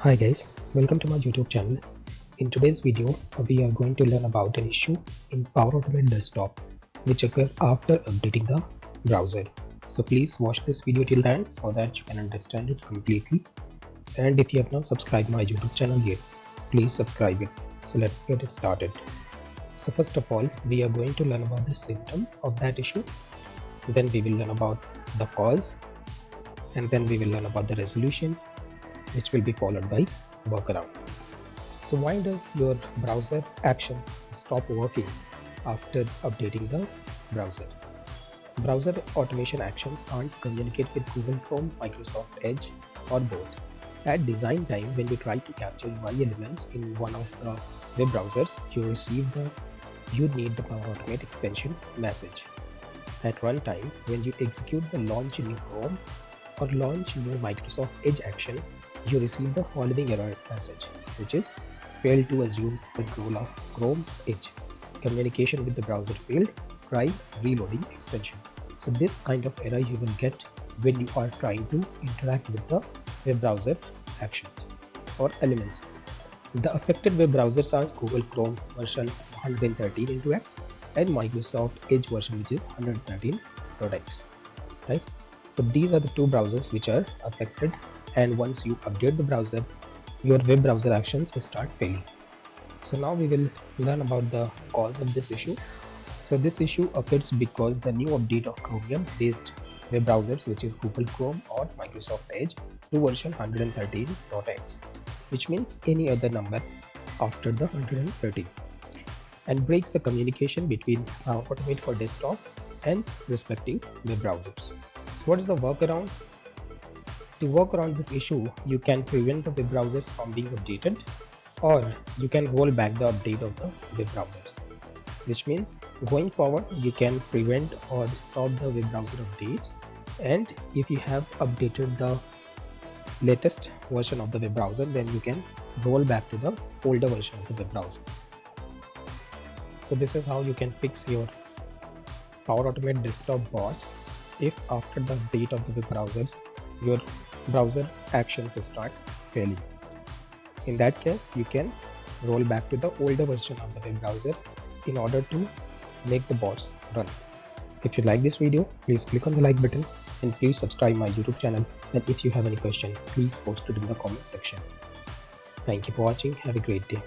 Hi guys, welcome to my YouTube channel. In today's video, we are going to learn about an issue in Power Automate Desktop which occurs after updating the browser. So please watch this video till the end so that you can understand it completely. And if you have not subscribed my YouTube channel yet, please subscribe it. So let's get it started. So first of all, we are going to learn about the symptom of that issue. Then we will learn about the cause, and then we will learn about the resolution, which will be followed by workaround. So why does your browser actions stop working after updating the browser? Browser automation actions can't communicate with Google Chrome, Microsoft Edge, or both. At design time, when you try to capture UI elements in one of the web browsers, you need the Power Automate extension message. At runtime, when you execute the launch new Chrome or launch new Microsoft Edge action, you receive the following error message, which is failed to assume control of Chrome Edge. Communication with the browser failed. Try reloading extension. So this kind of error you will get when you are trying to interact with the web browser actions or elements. The affected web browsers are Google Chrome version 113x and Microsoft Edge version, which is 113.x. Right? So these are the two browsers which are affected, and once you update the browser, your web browser actions will start failing. So now we will learn about the cause of this issue. So this issue occurs because the new update of Chromium based web browsers, which is Google Chrome or Microsoft Edge, to version 113.x, which means any other number after the 113, and breaks the communication between Power Automate for desktop and respective web browsers. So what is the workaround? To work around this issue, you can prevent the web browsers from being updated, or you can roll back the update of the web browsers, which means going forward you can prevent or stop the web browser updates, and if you have updated the latest version of the web browser, then you can roll back to the older version of the web browser. So this is how you can fix your Power Automate desktop bots if after the update of the web browsers your browser actions start failing. In that case, you can roll back to the older version of the web browser in order to make the bots run. If you like this video, please click on the like button and please subscribe my YouTube channel. And if you have any question, please post it in the comment section. Thank you for watching. Have a great day.